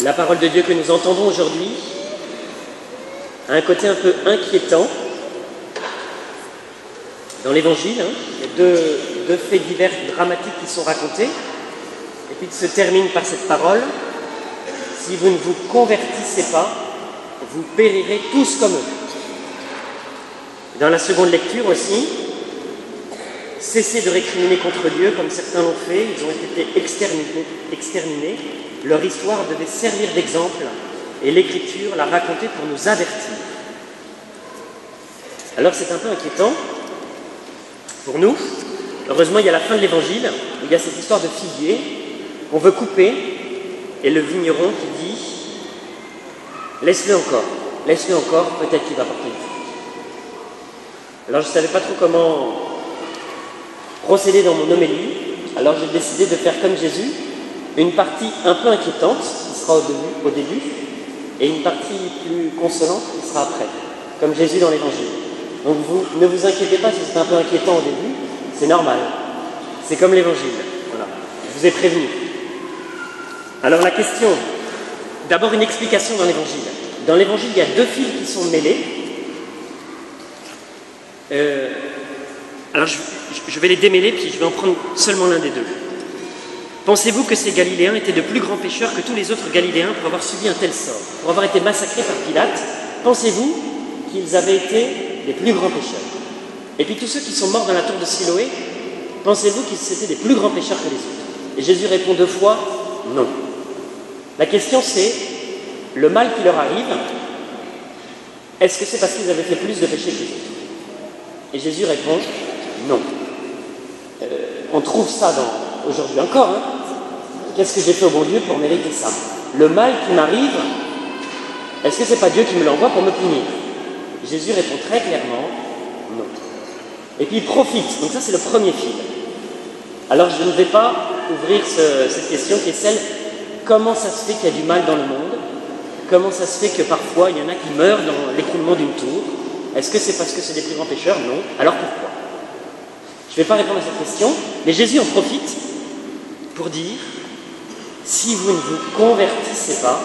La parole de Dieu que nous entendons aujourd'hui a un côté un peu inquiétant. Dans l'Évangile, il y a deux faits divers dramatiques qui sont racontés, et puis se termine par cette parole: si vous ne vous convertissez pas, vous périrez tous comme eux. Dans la seconde lecture aussi, cessez de récriminer contre Dieu comme certains l'ont fait, ils ont été exterminés. Leur histoire devait servir d'exemple et l'Écriture l'a racontée pour nous avertir. Alors c'est un peu inquiétant pour nous. Heureusement, il y a la fin de l'Évangile où il y a cette histoire de figuier qu'on veut couper et le vigneron qui dit « laisse-le encore, peut-être qu'il va porter du fruit ». Alors je ne savais pas trop comment procéder dans mon homélie, alors j'ai décidé de faire comme Jésus, une partie un peu inquiétante qui sera au début et une partie plus consolante qui sera après, comme Jésus dans l'Évangile. Donc ne vous inquiétez pas si c'est un peu inquiétant au début, c'est normal, c'est comme l'Évangile, voilà, je vous ai prévenu. Alors la question, d'abord une explication dans l'Évangile. Dans l'Évangile, il y a deux fils qui sont mêlés. Alors je vais les démêler, puis je vais en prendre seulement l'un des deux. Pensez-vous que ces Galiléens étaient de plus grands pécheurs que tous les autres Galiléens pour avoir subi un tel sort, pour avoir été massacrés par Pilate? Pensez-vous qu'ils avaient été les plus grands pécheurs? Et puis tous ceux qui sont morts dans la tour de Siloé, pensez-vous qu'ils étaient des plus grands pécheurs que les autres? Et Jésus répond deux fois non. La question c'est, le mal qui leur arrive, est-ce que c'est parce qu'ils avaient fait plus de péchés que les autres? Et Jésus répond non. On trouve ça aujourd'hui encore. Qu'est-ce que j'ai fait au bon Dieu pour mériter ça? Le mal qui m'arrive, est-ce que c'est pas Dieu qui me l'envoie pour me punir? Jésus répond très clairement non. Et puis il profite. Donc ça c'est le premier fil. Alors je ne vais pas ouvrir cette question qui est celle: comment ça se fait qu'il y a du mal dans le monde? Comment ça se fait que parfois il y en a qui meurent dans l'écroulement d'une tour? Est-ce que c'est parce que c'est des plus grands pécheurs? Non. Alors pourquoi? Je ne vais pas répondre à cette question, mais Jésus en profite pour dire: si vous ne vous convertissez pas,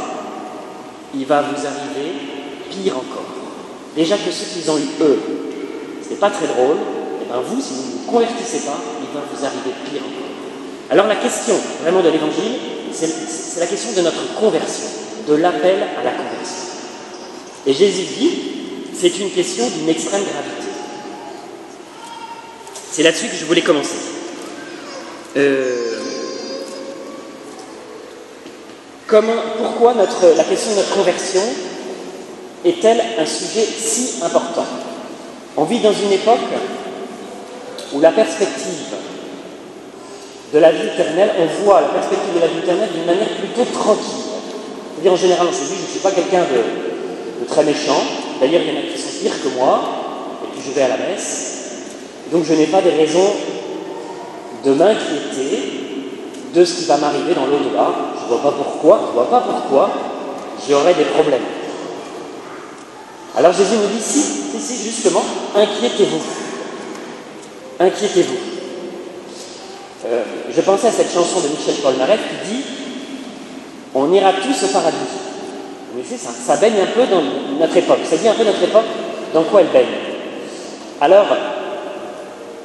il va vous arriver pire encore. Déjà que ceux qu'ils ont eu eux, ce n'est pas très drôle, et bien vous, si vous ne vous convertissez pas, il va vous arriver pire encore. Alors la question vraiment de l'Évangile, c'est la question de notre conversion, de l'appel à la conversion. Et Jésus dit: c'est une question d'une extrême gravité. C'est là-dessus que je voulais commencer. Pourquoi la question de notre conversion est-elle un sujet si important? On vit dans une époque où la perspective de la vie éternelle, on voit la perspective de la vie éternelle d'une manière plutôt tranquille. C'est-à-dire en général, on se dit: je ne suis pas quelqu'un de très méchant. D'ailleurs, il y en a qui sont pires que moi, et puis je vais à la messe. Donc je n'ai pas des raisons de m'inquiéter de ce qui va m'arriver dans l'au-delà. Je ne vois pas pourquoi j'aurai des problèmes. Alors Jésus nous dit: si, justement, inquiétez-vous. Inquiétez-vous. Je pensais à cette chanson de Michel Polnareff qui dit: on ira tous au paradis. Mais c'est ça baigne un peu dans notre époque. Ça dit un peu notre époque dans quoi elle baigne. Alors,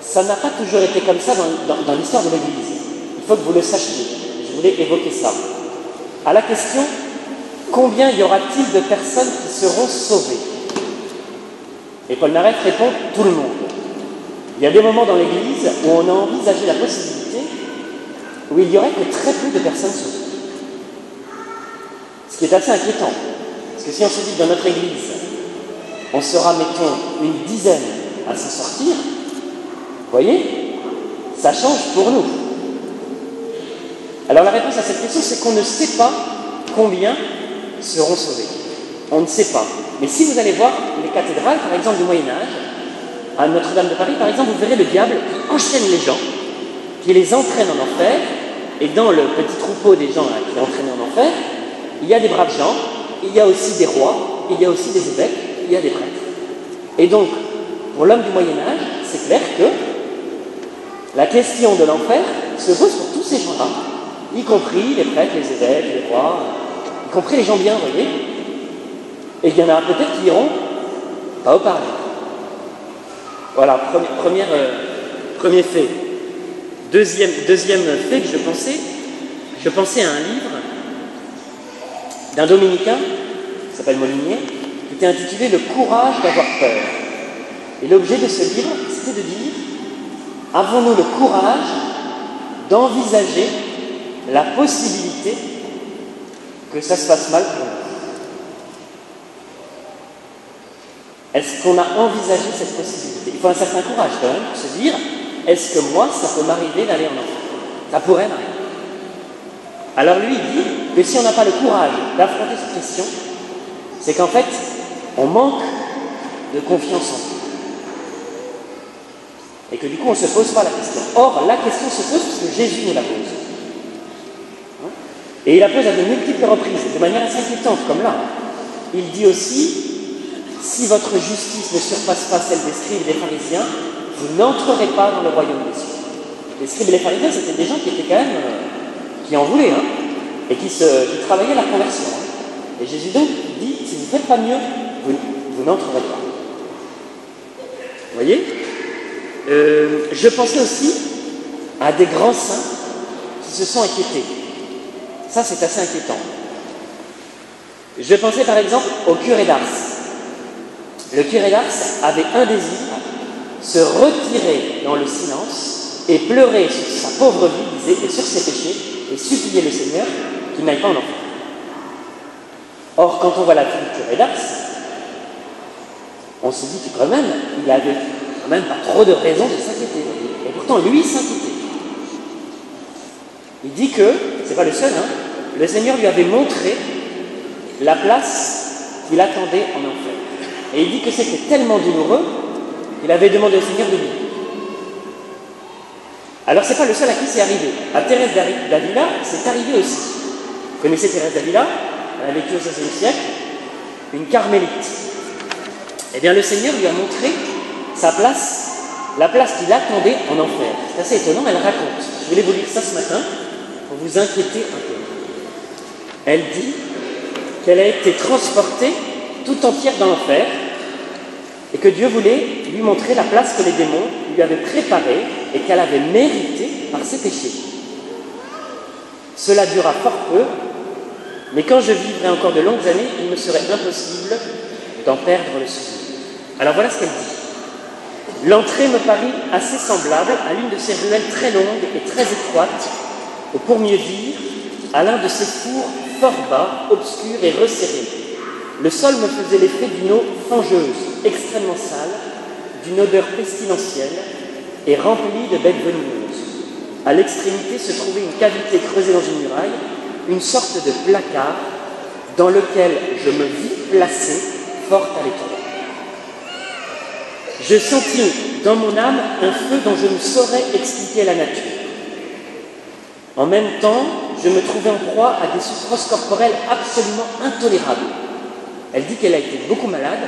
ça n'a pas toujours été comme ça dans l'histoire de l'Église. Il faut que vous le sachiez. Je voulais évoquer ça. À la question: combien y aura-t-il de personnes qui seront sauvées? Et Polnareff répond: tout le monde. Il y a des moments dans l'Église où on a envisagé la possibilité où il n'y aurait que très peu de personnes sauvées. Ce qui est assez inquiétant. Parce que si on se dit que dans notre Église, on sera, mettons, une dizaine à s'en sortir, vous voyez, ça change pour nous. Alors la réponse à cette question, c'est qu'on ne sait pas combien seront sauvés. On ne sait pas. Mais si vous allez voir les cathédrales, par exemple, du Moyen-Âge, à Notre-Dame de Paris, par exemple, vous verrez le diable qui enchaîne les gens, qui les entraîne en enfer, et dans le petit troupeau des gens là, qui est entraîné en enfer, il y a des braves gens, il y a aussi des rois, il y a aussi des évêques, il y a des prêtres. Et donc, pour l'homme du Moyen-Âge, c'est clair que la question de l'enfer se pose pour tous ces gens-là, y compris les prêtres, les évêques, les rois, y compris les gens bien, vous voyez. Et il y en a peut-être qui iront pas au paradis. Voilà, premier fait. Deuxième fait que je pensais à un livre d'un dominicain, qui s'appelle Molinier, qui était intitulé « Le courage d'avoir peur ». Et l'objet de ce livre, c'était de dire « Avons-nous le courage d'envisager la possibilité que ça se passe mal pour nous ?» Est-ce qu'on a envisagé cette possibilité? Il faut un certain courage quand même pour se dire « Est-ce que moi, ça peut m'arriver d'aller en enfer ?» Ça pourrait m'arriver. Alors lui, il dit que si on n'a pas le courage d'affronter cette question, c'est qu'en fait, on manque de confiance en Dieu. Et que du coup, on ne se pose pas la question. Or, la question se pose parce que Jésus nous la pose. Et il la pose à de multiples reprises, de manière assez inquiétante, comme là. Il dit aussi, si votre justice ne surpasse pas celle des scribes et des pharisiens, vous n'entrerez pas dans le royaume des cieux. Les scribes et les pharisiens, c'était des gens qui étaient quand même, qui en voulaient, et qui travaillaient la conversion. Et Jésus donc dit, si vous ne faites pas mieux, vous n'entrerez pas. Vous voyez? Je pensais aussi à des grands saints qui se sont inquiétés. Ça, c'est assez inquiétant. Je pensais par exemple au curé d'Ars. Le curé d'Ars avait un désir, se retirer dans le silence et pleurer sur sa pauvre vie, disait, et sur ses péchés, et supplier le Seigneur qu'il n'aille pas en enfer. Or, quand on voit la vie du curé d'Ars, on se dit que quand même, il avait quand même pas trop de raisons de s'inquiéter. Et pourtant, lui s'inquiétait. Il dit que, c'est pas le seul, le Seigneur lui avait montré la place qu'il attendait en enfer. Et il dit que c'était tellement douloureux qu'il avait demandé au Seigneur de lui. Alors, c'est pas le seul à qui c'est arrivé. À Thérèse d'Avila, c'est arrivé aussi. Vous connaissez Thérèse d'Avila? Elle a vécu au XVIe siècle, une carmélite. Eh bien, le Seigneur lui a montré sa place, la place qu'il attendait en enfer. C'est assez étonnant, elle raconte. Je voulais vous lire ça ce matin pour vous inquiéter un peu. Elle dit qu'elle a été transportée tout entière dans l'enfer et que Dieu voulait lui montrer la place que les démons lui avaient préparée et qu'elle avait méritée par ses péchés. Cela dura fort peu, mais quand je vivrai encore de longues années, il me serait impossible d'en perdre le souvenir. Alors voilà ce qu'elle dit. L'entrée me parut assez semblable à l'une de ces ruelles très longues et très étroites, ou pour mieux dire, à l'un de ces fours fort bas, obscurs et resserrés. Le sol me faisait l'effet d'une eau fangeuse, extrêmement sale, d'une odeur pestilentielle et remplie de bêtes venimeuses. À l'extrémité se trouvait une cavité creusée dans une muraille, une sorte de placard dans lequel je me vis placé, fort à l'étroit. Je sentis dans mon âme un feu dont je ne saurais expliquer la nature. En même temps, je me trouvais en proie à des souffrances corporelles absolument intolérables. Elle dit qu'elle a été beaucoup malade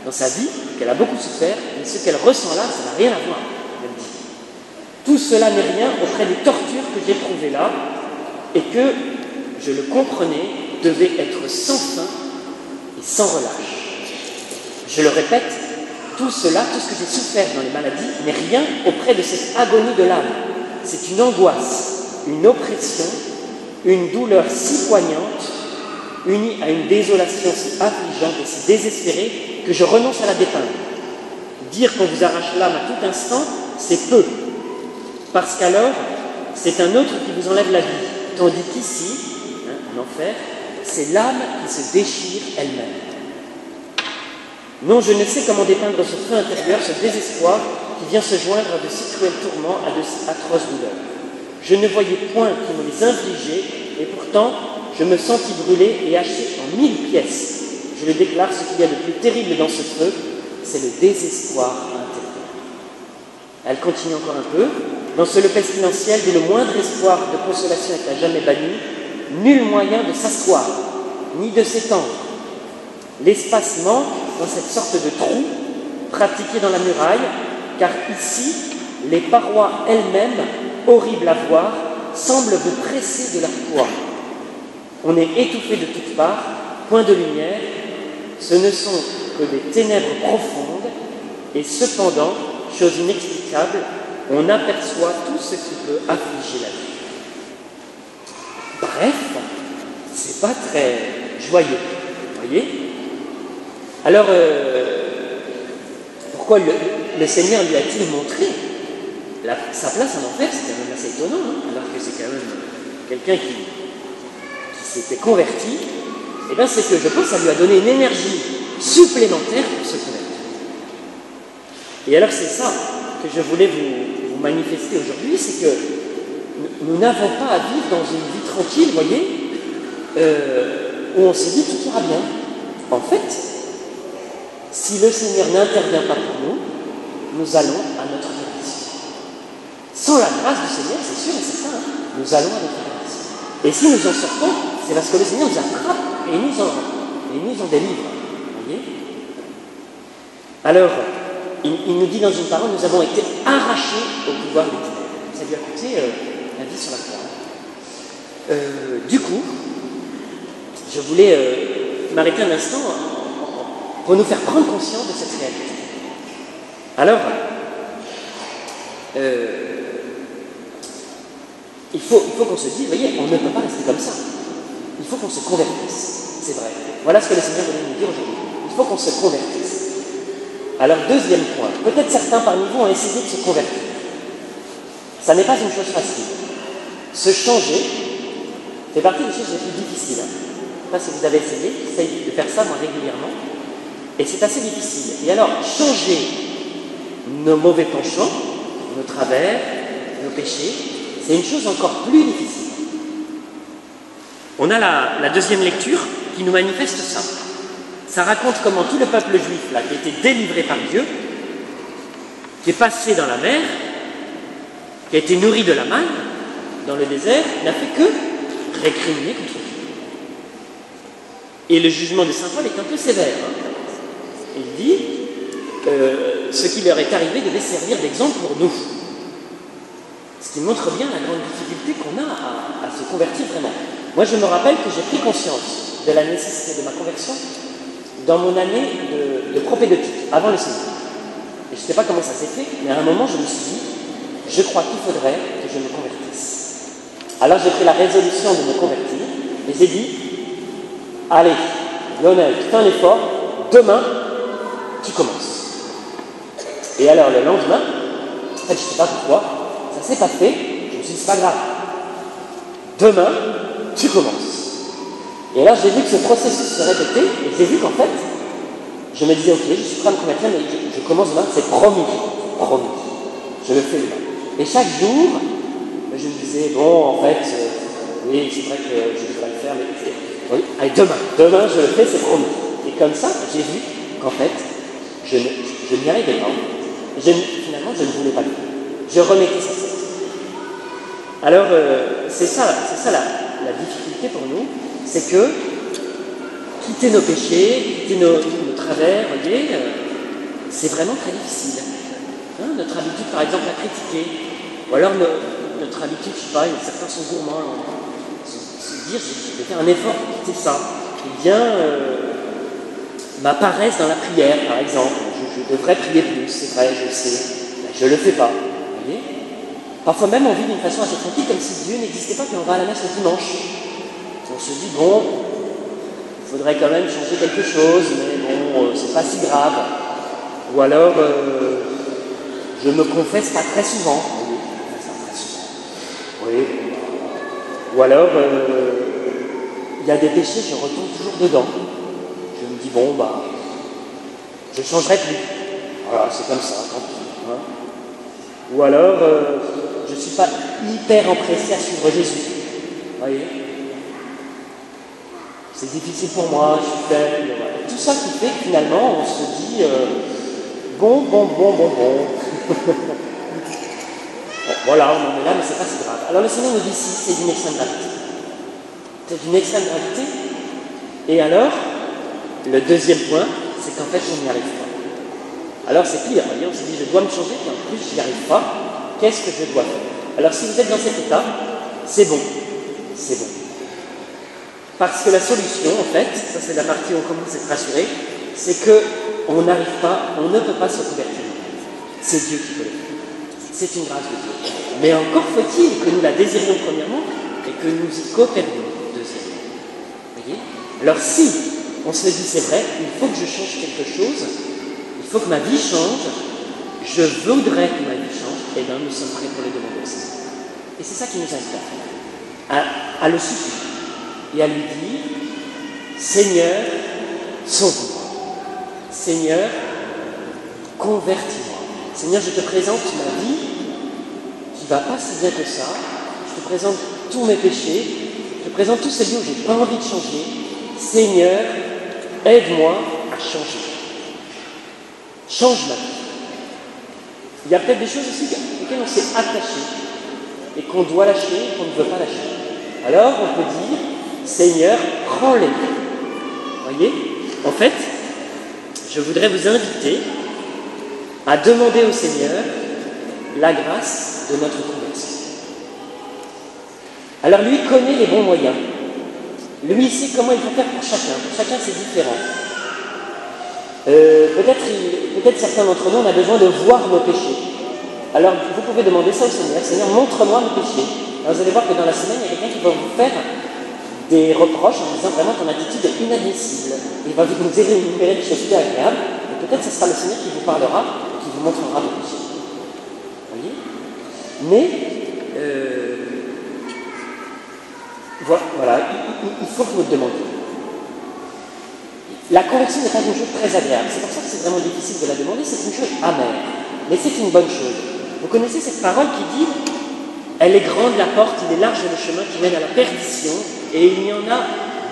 dans sa vie, qu'elle a beaucoup souffert, mais ce qu'elle ressent là, ça n'a rien à voir, elle dit. Tout cela n'est rien auprès des tortures que j'éprouvais là, et que, je le comprenais, devait être sans fin et sans relâche. Je le répète, tout cela, tout ce que j'ai souffert dans les maladies, n'est rien auprès de cette agonie de l'âme. C'est une angoisse, une oppression, une douleur si poignante, unie à une désolation si affligeante et si désespérée que je renonce à la dépeindre. Dire qu'on vous arrache l'âme à tout instant, c'est peu, parce qu'alors, c'est un autre qui vous enlève la vie, tandis qu'ici, en enfer, c'est l'âme qui se déchire elle-même. Non, je ne sais comment dépeindre ce feu intérieur, ce désespoir qui vient se joindre à de si cruels tourments, à de si atroces douleurs. Je ne voyais point qui me les infligeait, et pourtant, je me sentis brûler et haché en 1000 pièces. Je le déclare, ce qu'il y a de plus terrible dans ce feu, c'est le désespoir intérieur. Elle continue encore un peu. Dans ce le pestilentiel, d'où le moindre espoir de consolation est à jamais banni, nul moyen de s'asseoir, ni de s'étendre. L'espace manque dans cette sorte de trou pratiqué dans la muraille, car ici, les parois elles-mêmes, horribles à voir, semblent vous presser de leur poids. On est étouffé de toutes parts, point de lumière, ce ne sont que des ténèbres profondes, et cependant, chose inexplicable, on aperçoit tout ce qui peut affliger la vie. Bref, c'est pas très joyeux, vous voyez? Alors, pourquoi le Seigneur lui a-t-il montré sa place en enfer? C'est quand même assez étonnant, hein, alors que c'est quand même quelqu'un qui s'était converti. Eh bien, c'est que je pense que ça lui a donné une énergie supplémentaire pour se convertir. Et alors, c'est ça que je voulais vous manifester aujourd'hui, c'est que nous n'avons pas à vivre dans une vie tranquille, vous voyez, où on se dit tout ira bien. En fait, si le Seigneur n'intervient pas pour nous, nous allons à notre perdition. Sans la grâce du Seigneur, c'est sûr et certain, nous allons à notre perdition. Et si nous en sortons, c'est parce que le Seigneur nous attrape et nous en délivre. Vous voyez? Alors, il nous dit dans une parole, nous avons été arrachés au pouvoir des ténèbres. Ça lui a coûté la vie sur la croix. Du coup, je voulais m'arrêter un instant pour nous faire prendre conscience de cette réalité. Alors, il faut qu'on se dise, vous voyez, on ne peut pas rester comme ça. Il faut qu'on se convertisse, c'est vrai. Voilà ce que le Seigneur voulait nous dire aujourd'hui. Il faut qu'on se convertisse. Alors, deuxième point, peut-être certains parmi vous ont essayé de se convertir. Ça n'est pas une chose facile. Se changer fait partie des choses les plus difficiles. Je ne sais pas si vous avez essayé, j'essaye de faire ça moi régulièrement. Et c'est assez difficile. Et alors, changer nos mauvais penchants, nos travers, nos péchés, c'est une chose encore plus difficile. On a la deuxième lecture qui nous manifeste ça. Ça raconte comment tout le peuple juif, là, qui a été délivré par Dieu, qui est passé dans la mer, qui a été nourri de la manne dans le désert, n'a fait que récriminer contre Dieu. Et le jugement de saint Paul est un peu sévère. Hein. Il dit ce qui leur est arrivé devait servir d'exemple pour nous. Ce qui montre bien la grande difficulté qu'on a à se convertir vraiment. Moi, je me rappelle que j'ai pris conscience de la nécessité de ma conversion dans mon année de propédeutique, avant le Seigneur. Et je ne sais pas comment ça s'est fait, mais à un moment, je me suis dit, je crois qu'il faudrait que je me convertisse. Alors, j'ai pris la résolution de me convertir, et j'ai dit, allez, Lionel, tu fais un effort, demain, tu commences. Et alors, le lendemain, en fait, je ne sais pas pourquoi, ça ne s'est pas fait, je me suis dit, c'est pas grave. Demain, tu commences. Et là, j'ai vu que ce processus se répétait, et j'ai vu qu'en fait, je me disais, ok, je suis prêt à me convertir, mais je commence demain, c'est promis, promis. Je le fais demain. Et chaque jour, je me disais, bon, en fait, oui, c'est vrai que je devrais le faire, mais oui, allez, demain, je le fais, c'est promis. Et comme ça, j'ai vu qu'en fait, je n'y arrivais pas. Finalement, je ne voulais pas le faire. Je remettais ça. Alors, c'est ça la difficulté pour nous, c'est que quitter nos péchés, quitter nos travers, vous voyez, c'est vraiment très difficile. Hein, notre habitude, par exemple, à critiquer, ou alors notre habitude, je ne sais pas, certains sont gourmands, se dire, je vais faire un effort pour quitter ça. Eh bien, ma paresse dans la prière, par exemple, je devrais prier plus, c'est vrai, je le sais, je ne le fais pas, vous voyez. Parfois même, on vit d'une façon assez tranquille, comme si Dieu n'existait pas, puis on va à la messe le dimanche. On se dit, bon, il faudrait quand même changer quelque chose, mais bon, c'est pas si grave. Ou alors, je me confesse pas très souvent. Oui. Ou alors, il y a des péchés, je retombe toujours dedans. Je me dis, bon, bah, je ne changerai plus. Voilà, c'est comme ça, tant pis. Hein. Ou alors, je ne suis pas hyper empressé à suivre Jésus. Vous voyez ? C'est difficile pour moi, je suis faible. Tout ça qui fait que finalement, on se dit bon. Voilà, on en est là, mais c'est pas si grave. Alors le Seigneur nous dit ici, c'est d'une extrême gravité. C'est d'une extrême gravité. Et alors, le deuxième point, c'est qu'en fait, on n'y arrive pas. Alors c'est pire, voyez, on se dit, je dois me changer, puis en plus, je n'y arrive pas. Qu'est-ce que je dois faire? Alors si vous êtes dans cet état, c'est bon. C'est bon. Parce que la solution, en fait, ça c'est la partie où on commence à être rassuré, c'est qu'on n'arrive pas, on ne peut pas se convertir. C'est Dieu qui peut le faire. C'est une grâce de Dieu. Mais encore faut-il que nous la désirions premièrement et que nous y coopérions deuxièmement. Voyez? Alors si on se dit c'est vrai, il faut que je change quelque chose, il faut que ma vie change, je voudrais que ma vie change, et bien nous sommes prêts pour le demander au Seigneur. Et c'est ça qui nous invite à le suivre et à lui dire Seigneur, sauve-moi. Seigneur, convertis-moi. Seigneur, je te présente ma vie qui ne va pas si bien que ça. Je te présente tous mes péchés. Je te présente tous ces lieux où je n'ai pas envie de changer. Seigneur, aide-moi à changer. Change ma vie. Il y a peut-être des choses aussi auxquelles on s'est attaché et qu'on doit lâcher, qu'on ne veut pas lâcher. Alors on peut dire Seigneur, prends-les. Voyez? En fait, je voudrais vous inviter à demander au Seigneur la grâce de notre conversion. Alors lui connaît les bons moyens. Lui sait comment il faut faire pour chacun. Pour chacun, c'est différent. Peut-être certains d'entre nous, on a besoin de voir nos péchés. Alors vous pouvez demander ça au Seigneur. Seigneur, montre-moi mes péchés. Alors, vous allez voir que dans la semaine, il y a quelqu'un qui va vous faire des reproches en disant vraiment ton attitude est inadmissible. Il va vous énumérer des choses plus agréables. Et peut-être que ce sera le Seigneur qui vous parlera, qui vous montrera vos péchés. Vous voyez? Mais voilà, il faut que vous le demandiez. La conversion n'est pas une chose très agréable. C'est pour ça que c'est vraiment difficile de la demander. C'est une chose amère. Mais c'est une bonne chose. Vous connaissez cette parole qui dit elle est grande la porte, il est large le chemin qui mène à la perdition, et il y en a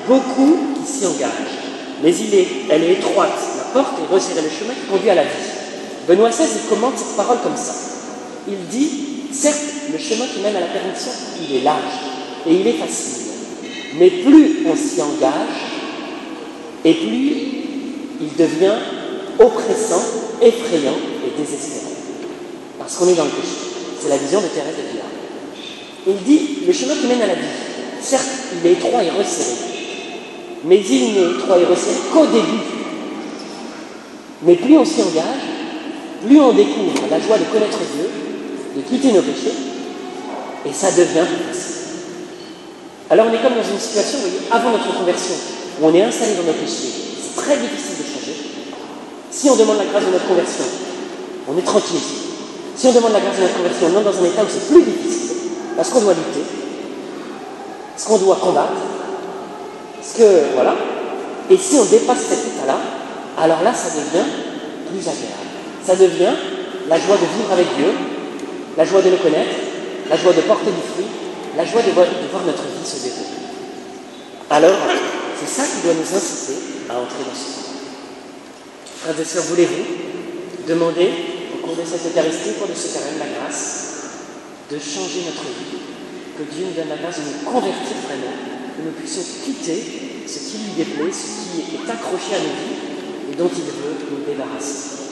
beaucoup qui s'y engagent. Mais elle est étroite, la porte est resserrée, le chemin qui conduit à la vie. Benoît XVI, il commente cette parole comme ça. Il dit, certes, le chemin qui mène à la perdition, il est large, et il est facile. Mais plus on s'y engage, et plus il devient oppressant, effrayant et désespérant. Parce qu'on est dans le péché. C'est la vision de Thérèse de Villard. Il dit, le chemin qui mène à la vie, certes, il est étroit et resserré, mais il n'est étroit et resserré qu'au début. Mais plus on s'y engage, plus on découvre la joie de connaître Dieu, de quitter nos péchés, et ça devient plus facile. Alors on est comme dans une situation, vous voyez, avant notre conversion, où on est installé dans nos péchés, c'est très difficile de changer. Si on demande la grâce de notre conversion, on est tranquille. Si on demande la grâce de notre conversion, on est dans un état où c'est plus difficile, parce qu'on doit lutter, parce qu'on doit combattre, parce que, voilà. Et si on dépasse cet état-là, alors là, ça devient plus agréable. Ça devient la joie de vivre avec Dieu, la joie de le connaître, la joie de porter du fruit, la joie de voir notre vie se développer. Alors, c'est ça qui doit nous inciter à entrer dans ce temps. Frères et sœurs, voulez-vous demander au cours de cette Eucharistie, au cours de ce carême, la grâce de changer notre vie, que Dieu nous donne la grâce de nous convertir vraiment, que nous puissions quitter ce qui lui déplaît, ce qui est accroché à nos vies et dont il veut nous débarrasser.